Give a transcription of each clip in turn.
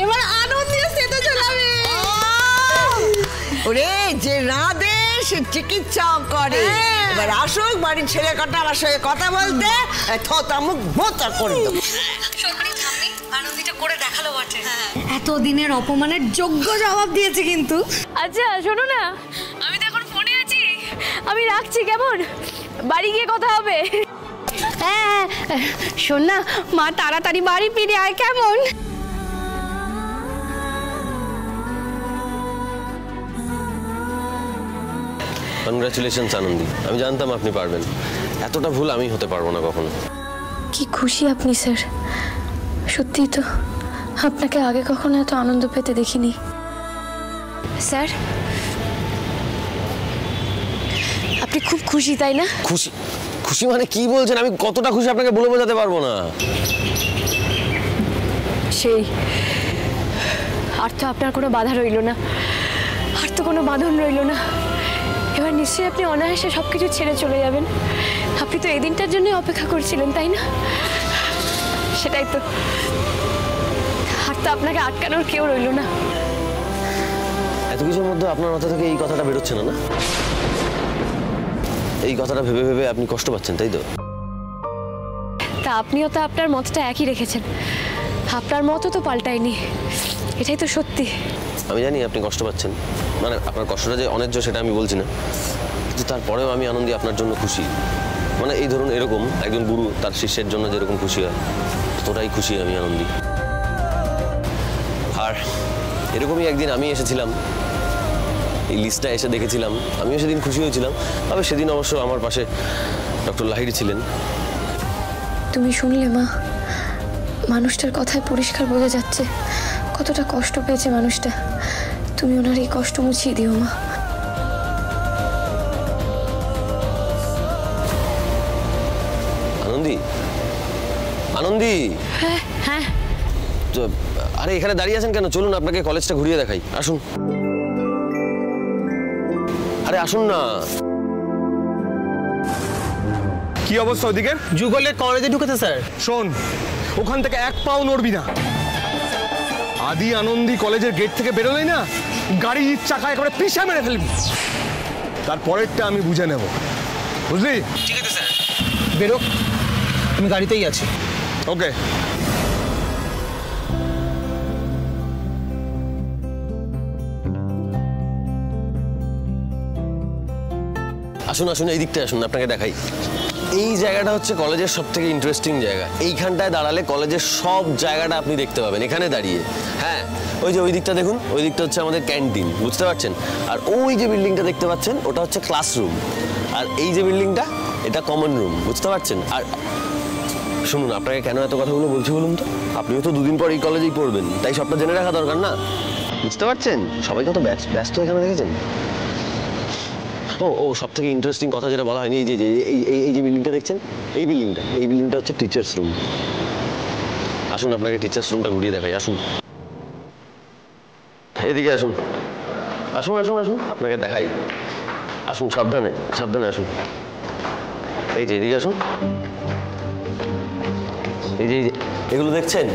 এবার আনন্দে সেটা চালাবে। ওরে যে রাঁধে সে চিকিৎসা করে। এবার আসুক বাড়ির ছেলে কটা আমার সঙ্গে কথা বলতে, থতা মুখ বোতা করে দেবো। আনন্দিটা করে দেখালো বটে। এতদিনের অপমানের যোগ্য জবাব দিয়েছে কিন্তু। আচ্ছা শোনো না, আমি তো এখন ফোনে আছি, আমি রাখছি কেমন, বাড়ি গিয়ে কথা হবে। হ্যাঁ শোন না, মা তাড়াতাড়ি বাড়ি ফিরে আয় কেমন। কনগ্রাচুলেশনস আনন্দী, আমি জানতাম আপনি পারবেন। এতটা ভুল আমি হতে পারবো না কখনো। কি খুশি আপনি স্যার, সত্যিই তো আপনাকে আগে কখনো এত আনন্দ পেতে দেখিনি। স্যার আপনি খুব খুশি তাই না? খুশি? খুশি মানে কি বলছেন? আমি কতটা খুশি আপনাকে বলে বোঝাতে পারবো না। সেই আর তো আপনার কোনো বাধা রইল না, আর তো কোনো বাঁধন রইল না। এবার নিশ্চয়ই আপনি অনায়াসে সবকিছু ছেড়ে চলে যাবেন। আপনি তো এই দিনটার জন্য অপেক্ষা করছিলেন তাই না? সেটাই তো, আর তো আপনাকে আটকানোর কেউ রইল না। এত কিছুর মধ্যে আপনার মাথা থেকে এই কথাটা বেরোচ্ছে না? না, এই কথাটা ভেবে ভেবে আপনি কষ্ট পাচ্ছেন তাই তো? তা আপনিও তো আপনার মতটা একই রেখেছেন, আপনার মতও তো পাল্টায়নি, এটাই তো সত্যি। আমি জানি আপনি কষ্ট পাচ্ছেন, মানে আপনার কষ্টটা যে অন্যায্য সেটা আমি বলছি না, কিন্তু তারপরেও আমি আনন্দী আপনার জন্য খুশি। মানে এই ধরুন এরকম একজন গুরু তার শিষ্যের জন্য যেরকম খুশি হয়, ততটাই খুশি আমি আনন্দী। আর এরকমই একদিন আমি এসেছিলাম, এই লিস্টটা এসে দেখেছিলাম, আমিও সেদিন খুশি হয়েছিলাম। তবে সেদিন অবশ্য আমার পাশে ডক্টর লাহিড়ী ছিলেন। তুমি শুনলে মা, মানুষটার কথায় পরিষ্কার বোঝা যাচ্ছে কতটা কষ্ট পেয়েছে মানুষটা। তুমি ওনার এই কষ্ট মুছিয়ে দিও মা। আনন্দী, আনন্দী। হ্যাঁ হ্যাঁ, আরে এখানে দাঁড়িয়ে আছেন কেন? চলুন আপনাকে কলেজটা ঘুরিয়ে দেখাই, আসুন। আরে আসুন না। কি অবস্থা ওদিকে? যুগলের কলেজে ঢুকেছে স্যার। শোন, ওখান থেকে এক পাও নড়বি না। আদি আনন্দী কলেজের গেট থেকে বেরোলেই না গাড়ির চাকায় করে পিষা মেরে ফেলবি। তারপরেরটা আমি বুঝে নেব, বুঝলি? ঠিক আছে স্যার, বেরো, আমি গাড়িতেই আছি। ওকে। আসুন আসুন, এই দিকটা আসুন, আপনাকে দেখাই। এই জায়গাটা হচ্ছে কলেজের সব থেকে ইন্টারেস্টিং জায়গা। এইখানটায় দাঁড়ালে কলেজের সব জায়গাটা আপনি দেখতে পাবেন এখানে দাঁড়িয়ে। হ্যাঁ, ওই যে ওই দিকটা দেখুন, ওই দিকটা হচ্ছে আমাদের ক্যান্টিন, বুঝতে পারছেন? আর ওই যে বিল্ডিংটা দেখতে পাচ্ছেন ওটা হচ্ছে ক্লাসরুম, আর এই যে বিল্ডিংটা এটা কমন রুম, বুঝতে পারছেন? আর শুনুন, আপনাকে কেন এত কথাগুলো বলছি বলুন তো? আপনিও তো দুদিন পর এই কলেজেই পড়বেন, তাই সবটা জেনে রাখা দরকার না? বুঝতে পারছেন? সবাই কত ব্যস্ত এখানে, দেখেছেন? ও সব থেকে ইন্টারেস্টিং কথা যেটা বলা হয়নি, এই যে বিল্ডিংটা দেখছেন, এই বিল্ডিংটা হচ্ছে টিচার্স রুম। আসুন আপনাকে টিচার্স রুমটা ঘুরিয়ে দেখাই, আসুন। এদিকে আসুন, আসুন আসুন আসুন, আপনাকে দেখাই। আসুন, সাবধানে সাবধানে আসুন। এই যে এদিকে আসুন। এই যে এগুলো দেখছেন,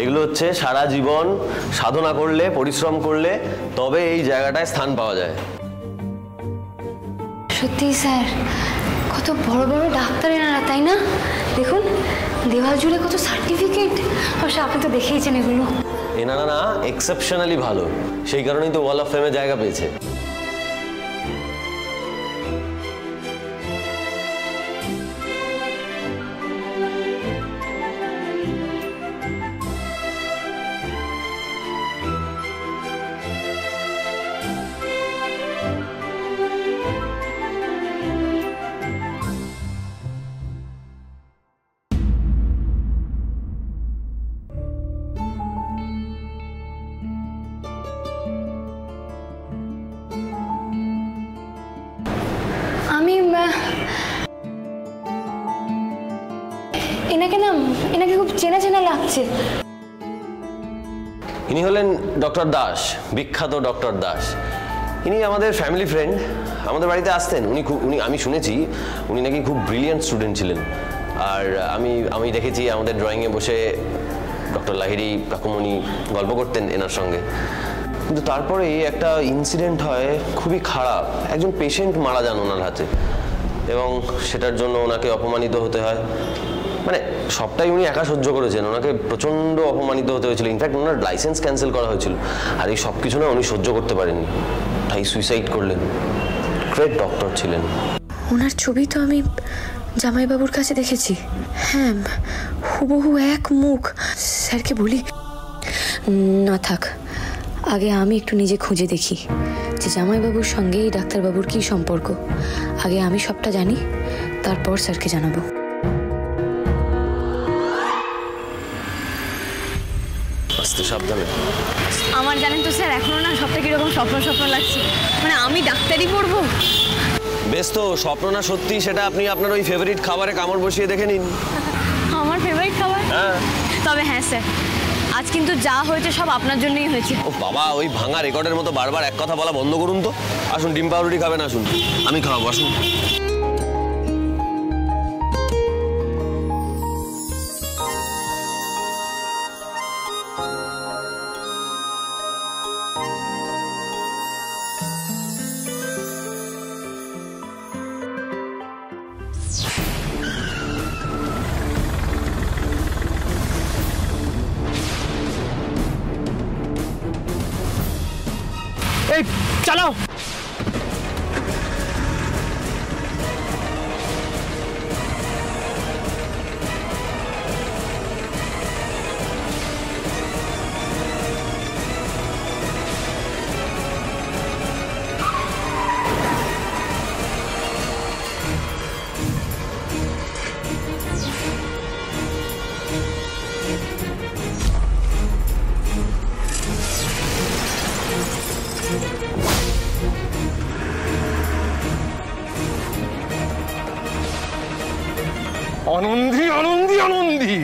এগুলো হচ্ছে সারা জীবন সাধনা করলে, পরিশ্রম করলে তবে এই জায়গাটায় স্থান পাওয়া যায়। সত্যি স্যার, কত বড় বড় ডাক্তার এনারা, তাই না? দেখুন দেওয়াল জুড়ে কত সার্টিফিকেট। অবশ্য আপনি তো দেখেইছেন এগুলো। এনারা না এক্সেপশনালি ভালো, সেই কারণেই তো ওয়াল অফ ফেমে জায়গা পেয়েছে। এনাকে খুব চেনা চেনা লাগছে। ইনি হলেন ডক্টর দাস, বিখ্যাত ডক্টর দাস। ইনি আমাদের ফ্যামিলি ফ্রেন্ড, আমাদের বাড়িতে আসতেন। উনি আমি শুনেছি উনি নাকি খুব ব্রিলিয়ান্ট স্টুডেন্ট ছিলেন। আর আমি দেখেছি আমাদের ড্রয়িংয়ে বসে ডক্টর লাহিড়ী কাকুমণি গল্প করতেন এনার সঙ্গে। কিন্তু তারপরে একটা ইনসিডেন্ট হয় খুবই খারাপ, একজন পেশেন্ট মারা যান ওনার হাতে, এবং সেটার জন্য ওনাকে অপমানিত হতে হয়। মানে সবটাই উনি একা সহ্য করেছেন, ওনাকে প্রচণ্ড অপমানিত হতে হয়েছিল, ইনফ্যাক্ট ওনার লাইসেন্স ক্যান্সেল করা হয়েছিল। আর এই সব কিছু না উনি সহ্য করতে পারেননি, তাই সুইসাইড করলেন। গ্রেট ডক্টর ছিলেন। ওনার ছবি তো আমি জামাইবাবুর কাছে দেখেছি। হ্যাঁ, হুবহু এক মুখ। স্যারকে বলি না, থাক, আগে আমি একটু নিজে খুঁজে দেখি যে জামাইবাবুর সঙ্গে এই ডাক্তারবাবুর কি সম্পর্ক। আগে আমি সবটা জানি, তারপর স্যারকে জানাবো। আস্তে, সাবধানে। আমার জানেন তো স্যার, এখনো না সবটা কিরকম স্বপ্ন স্বপ্ন লাগছে, মানে আমি ডাক্তারি পড়বো। বেশ, তো স্বপ্ন না সত্যি সেটা আপনি আপনার ওই ফেভারিট খাবারে কামড় বসিয়ে দেখে নিন। আমার ফেভারিট খাবার? হ্যাঁ। তবে হ্যাঁ স্যার, আজ কিন্তু যা হয়েছে সব আপনার জন্যই হয়েছে। ও বাবা, ওই ভাঙা রেকর্ডের মতো বারবার এক কথা বলা বন্ধ করুন তো। আসুন, ডিম পাউরুটি খাবেন, আসুন, আমি খাওয়াবো, আসুন। এই চালাও। আনন্দী, আনন্দী, আনন্দী,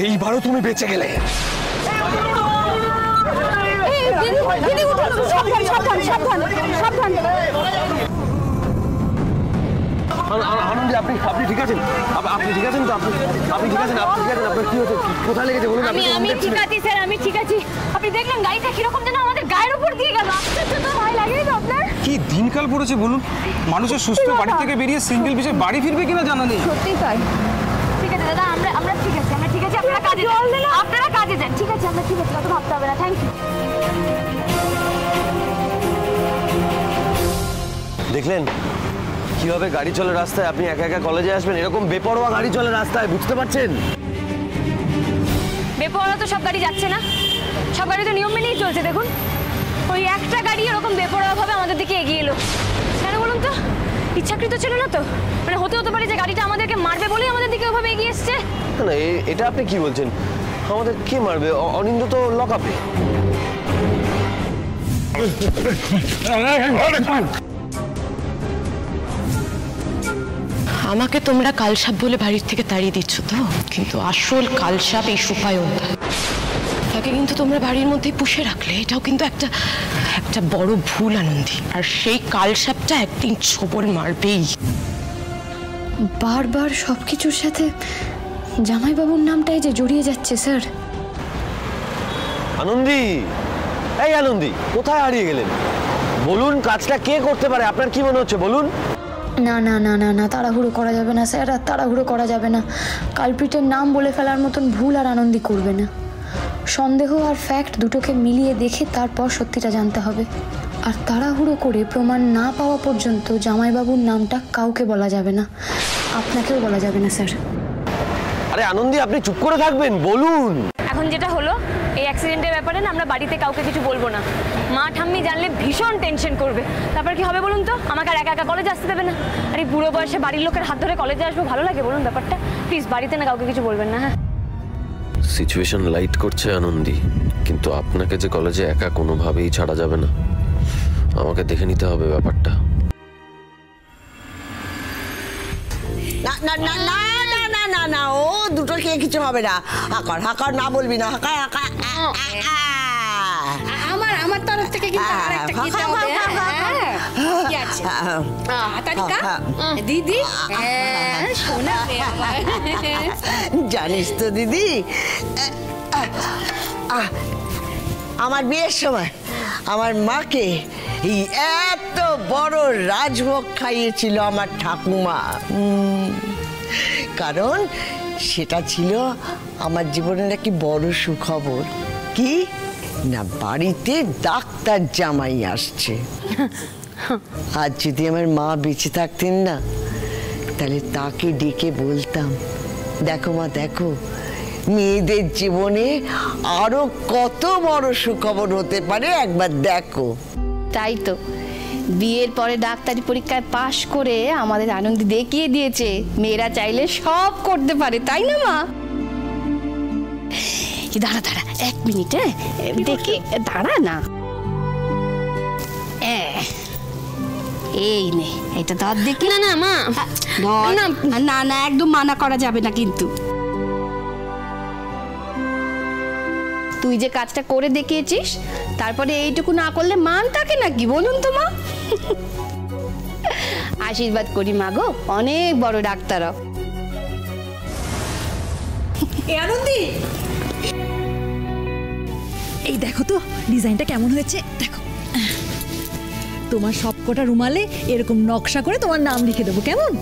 এইবারও তুমি বেঁচে গেলে। আনন্দী, আপনি ঠিক আছেন? আপনি ঠিক আছেন তো? আপনি ঠিক আছেন? আপনি ঠিক আছেন? আপনার কি হয়েছে? কোথায় লেগেছে বলুন। আমি ঠিক আছি স্যার, আমি ঠিক আছি। আপনি দেখলেন গাড়িটা কিরকম যেন আমাদের গায়ের উপর দিয়ে গেল। ভয় লাগেনি তো আপনার? কি দিনকাল পড়েছে বলুন, মানুষের সুস্থ বাড়ি থেকে বেরিয়ে সিঙ্গেল পিসে বাড়ি ফিরবে কিনা জানা নেই। সত্যি তাই। ঠিক আছে দাদা, আমরা ঠিক আছি, আমরা ঠিক আছি। আপনারা কাজে যান, আপনারা কাজে যান। ঠিক আছে, আমরা ঠিক আছে, কত ভাবতে হবে না। Thank you. দেখলেন কিভাবে গাড়ি চলে রাস্তায়? আপনি একা একা কলেজে আসবেন, এরকম বেপরোয়া গাড়ি চলে রাস্তায়, বুঝতে পারছেন? বেপরোয়া তো সব গাড়ি যাচ্ছে না, সব গাড়ি তো নিয়ম মেনেই চলছে। দেখুন, ওই একটা গাড়ি এরকম বেপরোয়া ভাবে আমাদের দিকে এগিয়ে এলো। কেন বলুন তো? ইচ্ছাকৃত ছিল না তো? মানে হতে পারে যে গাড়িটা আমাদেরকে মারবে বলেই আমাদের দিকে ওভাবে এগিয়ে এসছে। না, এটা আপনি কি বলছেন? আমাদের কে মারবে? অনিন্দ তো লকআপে। আমাকে তোমরা কালসাপ বলে বাড়ির থেকে তাড়িয়ে দিচ্ছ তো, কিন্তু আসল কালসাপ এই সুপায়ন। তাকে কিন্তু তোমরা বাড়ির মধ্যেই পুষে রাখলে, এটাও কিন্তু একটা বড় ভুল আনন্দী। আর সেই কালসাপটা একদিন ছোবল মারবেই। বারবার সবকিছুর সাথে জামাইবাবুর নামটাই যে জড়িয়ে যাচ্ছে স্যার। আনন্দী, এই আনন্দী, কোথায় হারিয়ে গেলেন? বলুন, কাজটা কে করতে পারে? আপনার কি মনে হচ্ছে বলুন? না না না না না, তাড়াহুড়ো করা যাবে না স্যার, আর তাড়াহুড়ো করা যাবে না। কালপ্রিটের নাম বলে ফেলার মতন ভুল আর আনন্দী করবে না। সন্দেহ আর ফ্যাক্ট দুটোকে মিলিয়ে দেখে তারপর সত্যিটা জানতে হবে। আর তাড়াহুড়ো করে প্রমাণ না পাওয়া পর্যন্ত জামাইবাবুর নামটা কাউকে বলা যাবে না, আপনাকেও বলা যাবে না স্যার। আরে আনন্দী, আপনি চুপ করে থাকবেন, বলুন। এখন যেটা হলো, এই অ্যাক্সিডেন্টের ব্যাপারে না আমরা বাড়িতে কাউকে কিছু বলবো না। মা ঠাম্মি জানলে ভীষণ টেনশন করবে। তারপর কি হবে বলুন তো? আমাকে আর একা একা কলেজে আসতে দেবে না। আর এই বুড়ো বয়সে বাড়ির লোকের হাত ধরে কলেজে আসবো, ভালো লাগে বলুন ব্যাপারটা? প্লিজ বাড়িতে না কাউকে কিছু বলবেন না। হ্যাঁ, সিচুয়েশন লাইট করছে আনন্দী, কিন্তু আপনাকে যে কলেজে একা কোনোভাবেই ছাড়া যাবে না। আমাকে দেখে নিতে হবে ব্যাপারটা। না না না না না না না না, ও দুটো খেয়ে কিছু হবে না। হাকার হাকার না বলবি না, হাকার হাকার। আমার তরফ থেকে কিন্তু আরেকটা খেতে হবে। কি আছে? এসেছে তারিকা দিদি শোনা জানিস তো দিদি, আমার বিয়ের সময় আমার মাকে এই এত বড় রাজভোগ খাইয়েছিল আমার ঠাকুমা। কারণ সেটা ছিল আমার জীবনের একটি বড় সুখবর। কি না, বাড়িতে ডাক্তার জামাই আসছে। আর যদি আমার মা বেঁচে থাকতেন না, তাহলে তাকে ডেকে বলতাম, দেখো মা দেখো, মেয়েদের জীবনে আরো কত বড় সুখবর হতে পারে, একবার দেখো। তাই তো, বিয়ের পরে ডাক্তারি পরীক্ষায় পাশ করে আমাদের আনন্দ দেখিয়ে দিয়েছে মেয়েরা চাইলে সব করতে পারে, তাই না মা? দাঁড়া দাঁড়া 1 মিনিট, দেখি, দাঁড়া না, এই নে এটা ধর দেখি। না না মা, না না একদম মানা করা যাবে না কিন্তু। তুই যে কাজটা করে দেখিয়েছিস, তারপরে এইটুকু না করলে মান থাকে নাকি বলুন তো মা? আশীর্বাদ করি মা গো, অনেক বড় ডাক্তার। আনন্দি, এই দেখো তো ডিজাইনটা কেমন হয়েছে, দেখো। তোমার সবকটা রুমালে এরকম নকশা করে তোমার নাম লিখে দেবো, কেমন?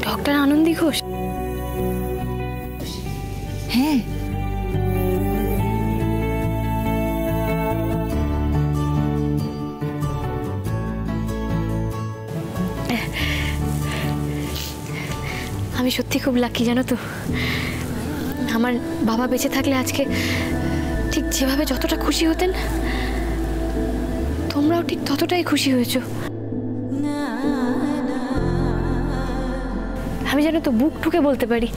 ডক্টর আনন্দী ঘোষ? হ্যাঁ। আমি সত্যি খুব লাকি, জানো তো। আমার বাবা বেঁচে থাকলে আজকে ঠিক যেভাবে যতটা খুশি হতেন, তোমরাও ঠিক ততটাই খুশি হয়েছো। আমি জানো তো বুক ঠুকে বলতে পারি,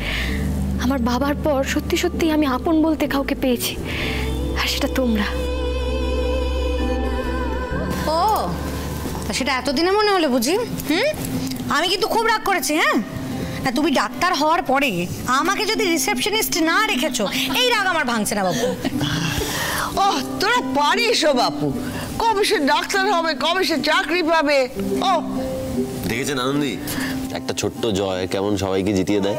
আমার বাবার পর সত্যি সত্যি আমি আপন বলতে কাউকে পেয়েছি, আর সেটা তোমরা। ও, তা সেটা এতদিনে মনে হলো বুঝি? আমি কিন্তু খুব রাগ করেছি। হ্যাঁ, তুমি ডাক্তার হওয়ার পরে আমাকে যদি রিসেপশনিস্ট না রেখেছো, এই রাগ আমার ভাঙছে না বাবু। ও তোরা পারিস ও বাপু, কবে সে ডাক্তার হবে, কবে সে চাকরি পাবে। ও দেখেছেন আনন্দী, একটা ছোট্ট জয় কেমন সবাইকে জিতিয়ে দেয়।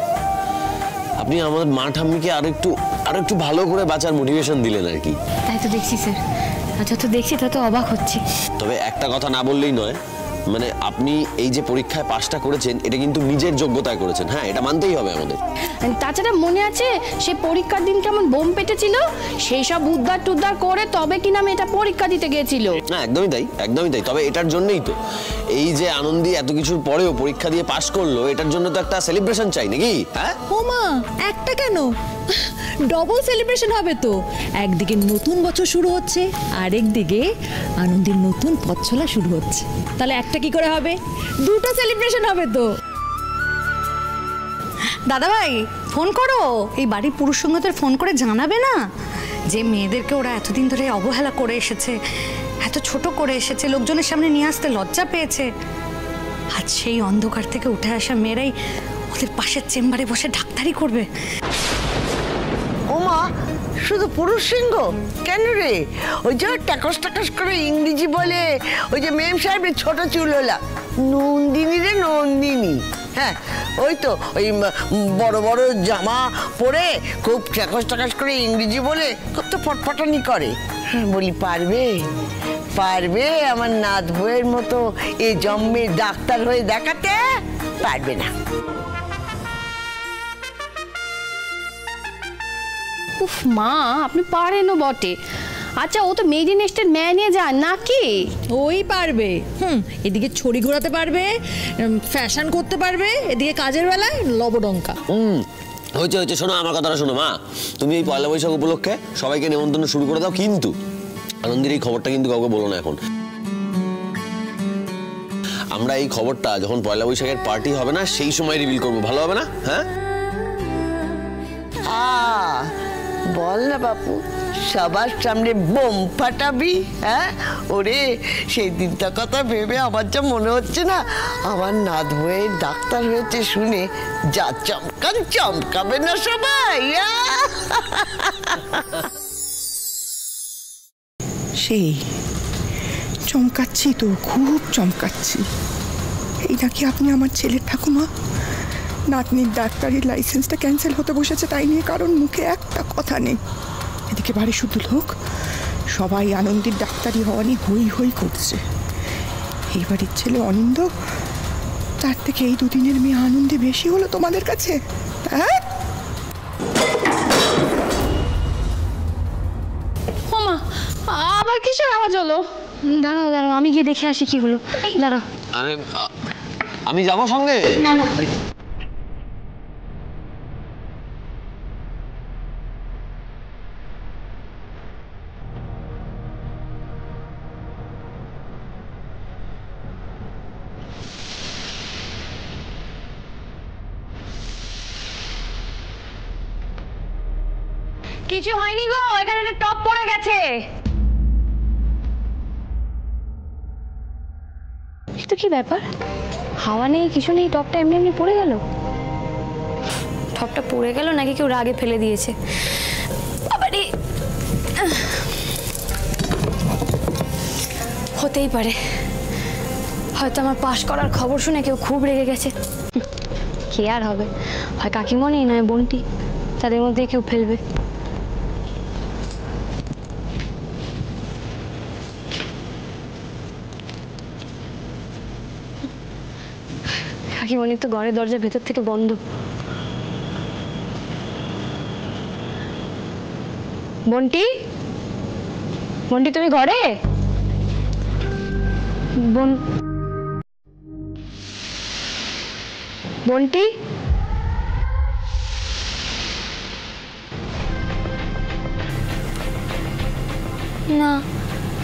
আপনি আমাদের মা ঠাম্মিকে আরো একটু ভালো করে বাঁচার মোটিভেশন দিলেন আর কি। তাই তো দেখছি স্যার, যত দেখছি তত অবাক হচ্ছি। তবে একটা কথা না বললেই নয়, মানে আপনি এই যে পরীক্ষায় পাশটা করেছেন, এটা কিন্তু নিজের যোগ্যতায় করেছেন। হ্যাঁ, এটা মানতেই হবে আমাদের। তাছাড়া মনে আছে সে পরীক্ষার দিন কেমন বোম পেটেছিল, সেই সব উদ্ধার টুদ্ধার করে তবে কিনা মেয়েটা পরীক্ষা দিতে গিয়েছিল। না, একদমই তাই, একদমই তাই। তবে এটার জন্যই তো এই যে আনন্দী এত কিছুর পরেও পরীক্ষা দিয়ে পাশ করলো, এটার জন্য তো একটা সেলিব্রেশন চাই নাকি? হ্যাঁ ও মা, একটা কেন, ডবল সেলিব্রেশন হবে তো। একদিকে নতুন বছর শুরু হচ্ছে, আর একদিকে আনন্দের নতুন পথ চলা শুরু হচ্ছে। তাহলে একটা কি করে হবে, দুটো সেলিব্রেশন হবে তো। দাদা ভাই ফোন করো, এই বাড়ির পুরুষ সঙ্গীদের ফোন করে জানাবে না যে মেয়েদেরকে ওরা এতদিন ধরে অবহেলা করে এসেছে, এত ছোট করে এসেছে, লোকজনের সামনে নিয়ে আসতে লজ্জা পেয়েছে। আজ সেই অন্ধকার থেকে উঠে আসা মেয়েরাই ওদের পাশের চেম্বারে বসে ডাক্তারি করবে। ওমা, শুধু পুরুষ সিংহ কেন রে? ওই যে টাকস টাকস করে ইংরেজি বলে, ওই যে মেম সাহেবের ছোট চুলওয়ালা নন্দিনী রে, নন্দিনী। হ্যাঁ, ওই তো ওই বড় বড় জামা পরে খুব টাকস টাকস করে ইংরেজি বলে খুব তো ফটফটানি করে। বলি পারবে পারবে আমার নাত বউয়ের মতো এ জন্মে ডাক্তার হয়ে দেখাতে? পারবে না। উফ মা, আপনি পারেনও বটে। আচ্ছা, ও তো মেডি নেস্টের ম্যানে যান নাকি? ওই পারবে, এদিকে ছড়ি ঘোরাতে পারবে, ফ্যাশন করতে পারবে, এদিকে কাজের বেলায় লবডঙ্কা। হয়েছে, শোনো আমার কথাটা শোনো মা। তুমি এই পয়লা বৈশাখ উপলক্ষে সবাইকে নেমন্তন্ন শুরু করে দাও, কিন্তু আনন্দের এই খবরটা কিন্তু কাউকে বলো না এখন। আমরা এই খবরটা যখন পয়লা বৈশাখের পার্টি হবে না, সেই সময় রিভিল করবো, ভালো হবে না? হ্যাঁ, বল না বাপু, সবার সামনে বোম ফাটাবি? হ্যাঁ ওরে, সেই দিনটার কথা ভেবে আমার যা মনে হচ্ছে না, আমার নাত বইয়ের ডাক্তার হয়েছে শুনে যা চমকাবে না সবাই। সেই চমকাচ্ছি তো, খুব চমকাচ্ছি। এই নাকি আপনি আমার ছেলের ঠাকুমা? নাতনির ডাক্তারির লাইসেন্সটা ক্যান্সেল হতে বসেছে, তাই নিয়ে কারণ মুখে একটা কথা নেই। এদিকে বাড়ি শুধু লোক, সবাই আনন্দের ডাক্তারি হওয়া নিয়ে হই হই করছে। এই বাড়ির ছেলে অনিন্দ, তার থেকে এই দুদিনের মেয়ে আনন্দে বেশি হলো তোমাদের কাছে? হ্যাঁ ওমা, আবার কিসের আওয়াজ হলো? দাঁড়াও দাঁড়াও, আমি গিয়ে দেখে আসি কি হলো। দাঁড়াও। আরে আমি যাবো সঙ্গে? না না, কিছু হয়নি গো, এখানে একটা টপ পড়ে গেছে। তো কি ব্যাপার? হাওয়া নেই, কিছু নেই, টপটা এমনি এমনি পড়ে গেল। টপটা পড়ে গেল নাকি কেউ রাগে ফেলে দিয়েছে? আবারই হতেই পারে, হয়তো আমার পাশ করার খবর শুনে কেউ খুব রেগে গেছে। কে আর হবে, হয় কাকিমণি নয় বোনটি, তাদের মধ্যে কেউ ফেলবে। কাকিমণির তো ঘরের দরজা ভেতর থেকে বন্ধ। বন্টি, বন্টি তুমি ঘরে? বন্টি, না,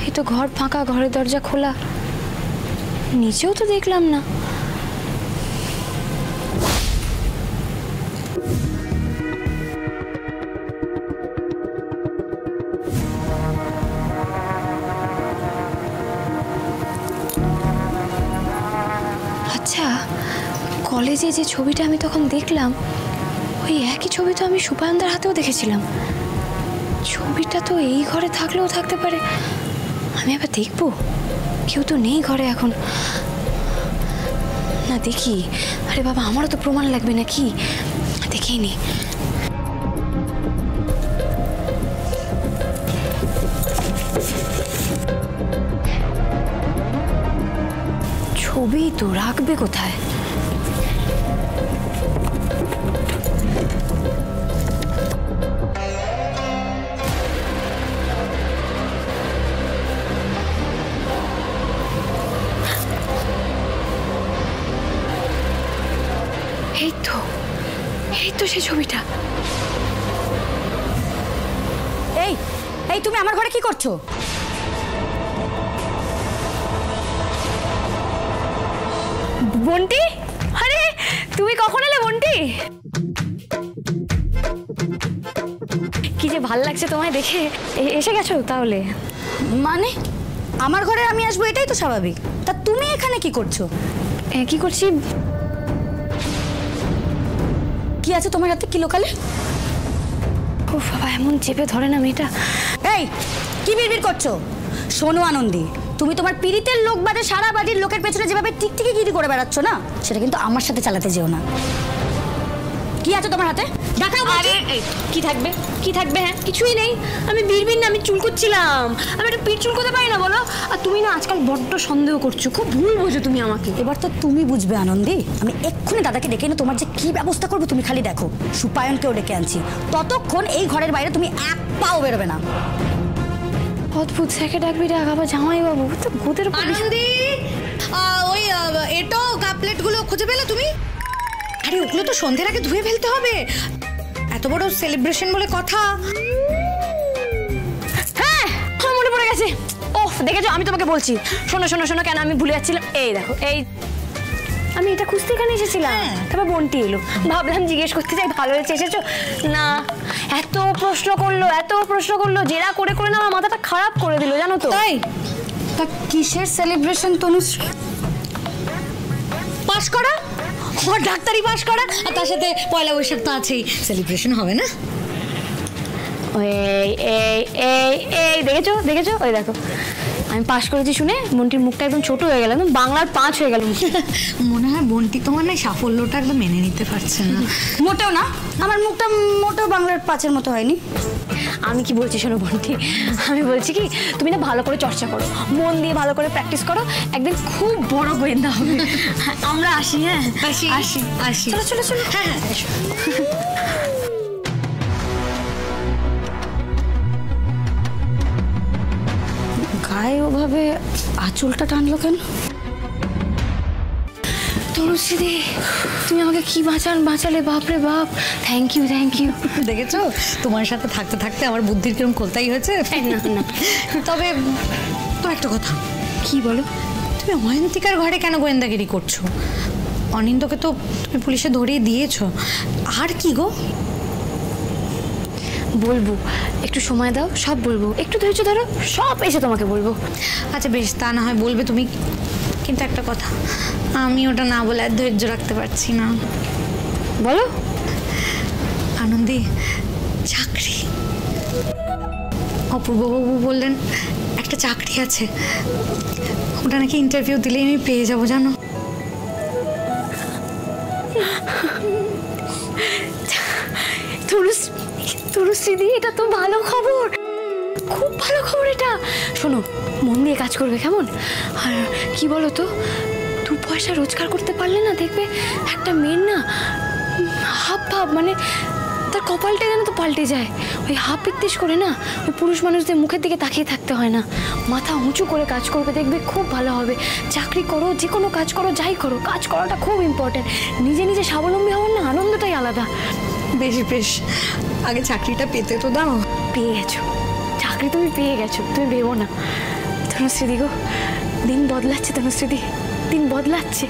এই তো ঘর ফাঁকা, ঘরের দরজা খোলা, নিচেও তো দেখলাম না। আচ্ছা, কলেজে যে ছবিটা আমি তখন দেখলাম, ওই একই ছবি তো আমি সুপায়নদার হাতেও দেখেছিলাম। ছবিটা তো এই ঘরে থাকলেও থাকতে পারে। আমি আবার দেখবো, কেউ তো নেই ঘরে এখন। না দেখি, আরে বাবা আমারও তো প্রমাণ লাগবে নাকি, দেখেই নি। ছবি তো রাখবে কোথায়? এই তো সেই ছবিটা। এই এই তুমি আমার ঘরে কি করছো? বন্টি, আরে তুমি কখন এলে বন্টি? কি যে ভাল লাগছে তোমায় দেখে। এসে গেছো তাহলে? মানে আমার ঘরে আমি আসবো এটাই তো স্বাভাবিক, তা তুমি এখানে কি করছো? কি করছি? কি আছে তোমার হাতে, কি লোকালে? ও বাবা, এমন চেপে ধরে না মেয়েটা। এই কি বিড়বিড় করছো? শোনো আনন্দী, তুমি তোমার পীড়িতের লোক বাদে সারা বাড়ির লোকের পেছনে যেভাবে টিকটিকি গিরি করে বেড়াচ্ছ না, সেটা কিন্তু আমার সাথে চালাতে যেও না। কি আছে তোমার হাতে? দেখাও। আরে কি থাকবে, কি থাকবে? হ্যাঁ কিছুই নেই, আমি বিড়বিড় না, আমি চুল করছিলাম। আমি একটা পিঠ চুল করতে পারি না বলো? আর তুমি না আজকাল বড্ড সন্দেহ করছো, খুব ভুল বোঝো তুমি আমাকে। এবার তো তুমি বুঝবে আনন্দী, আমি এক্ষুনি দাদাকে ডেকে এনে তোমার যে কি ব্যবস্থা করবো তুমি খালি দেখো। সুপায়নকেও ডেকে আনছি, ততক্ষণ এই ঘরের বাইরে তুমি এক পাও বেরোবে না। অদ্ভুত স্যাকে ডাকবি ডাক, আবার জামাই বাবু তো গোদের উপর। আনন্দী, ওই এটো কাপলেটগুলো খুঁজে পেলে তুমি? আরে ওগুলো তো সন্ধ্যের আগে ধুয়ে ফেলতে হবে, এত বড় সেলিব্রেশন বলে কথা। হ্যাঁ মনে পড়ে গেছে। ওহ দেখেছো, আমি তোমাকে বলছি, শোনো শোনো শোনো, কেন আমি ভুলে যাচ্ছিলাম। এই দেখো, এই আমি এটা খুঁজতে এখানে এসেছিলাম। তারপর বন্টি এলো, ভাবলাম জিজ্ঞেস করতে চাই ভালো হয়েছে এসেছো না। এত প্রশ্ন করলো জেরা করে করে না আমার মাথাটা খারাপ করে দিল জানো তো। তাই তা কিসের সেলিব্রেশন তনুশ্রী? পাশ করা, ওর ডাক্তারি পাশ করা, আর তার সাথে পয়লা বৈশাখ তো আছেই, সেলিব্রেশন হবে না? এই দেখেছো ওই দেখো আমি পাশ করেছি শুনে বন্টির মুখটা একদম ছোট হয়ে গেল, একদম বাংলার 5 হয়ে গেল। মনে হয় বন্টি তোমার না সাফল্যটা একদম মেনে নিতে পারছে না। মোটেও না, আমার মুখটা মোটেও বাংলার 5-এর মতো হয়নি। আমি কি বলছি শোনো বন্টি, আমি বলছি কি তুমি না ভালো করে চর্চা করো, মন দিয়ে ভালো করে প্র্যাকটিস করো, একদিন খুব বড় গোয়েন্দা হবে। আমরা আসি। হ্যাঁ আসি। চলো। হ্যাঁ গায়ে ওভাবে আঁচলটা টানলো কেন? তনুশ্রী তুমি আমাকে কি বাঁচালে, বাপরে বাপ, থ্যাংক ইউ। দেখেছো তোমার সাথে থাকতে থাকতে আমার বুদ্ধির কিরম খোলতাই হয়েছে। না তবে তো একটা কথা, কি বলো? তুমি অয়ন্তিকার ঘরে কেন গোয়েন্দাগিরি করছো? অনিন্দকে তো তুমি পুলিশে ধরিয়ে দিয়েছো, আর কি গো? বলবো, একটু সময় দাও, সব বলবো, একটু ধৈর্য ধরো, সব এসে তোমাকে বলবো। আচ্ছা বেশ, তা না হয় বলবে তুমি, কিন্তু একটা কথা, আমি ওটা না বলে আর ধৈর্য রাখতে পারছি না। বলো। আনন্দী, চাকরি, অপূর্ববাবু বললেন একটা চাকরি আছে, ওটা নাকি ইন্টারভিউ দিলেই আমি পেয়ে যাবো জানো। তনুশ্রী এটা তো ভালো খবর, খুব ভালো খবর এটা। শোনো, মন দিয়ে কাজ করবে কেমন? আর কি বলো তো, 2 পয়সা রোজগার করতে পারলে না দেখবে একটা মেয়ের না হাব ভাব, মানে তার কপালটা যেন তো পাল্টে যায়। ওই হাফ পিত্তিস করে না ওই পুরুষ মানুষদের মুখের দিকে তাকিয়ে থাকতে হয় না, মাথা উঁচু করে কাজ করবে, দেখবে খুব ভালো হবে। চাকরি করো, যে কোনো কাজ করো, যাই করো, কাজ করাটা খুব ইম্পর্টেন্ট। নিজে স্বাবলম্বী হওয়ার না আনন্দটাই আলাদা। বেশ, আগে চাকরিটা পেতে তো দাও। পেয়ে গেছো চাকরি, তুমি পেয়ে গেছো, তুমি ভেবো না। তনুশ্রী গো, দিন বদলাচ্ছে, দিন বদলাচ্ছে।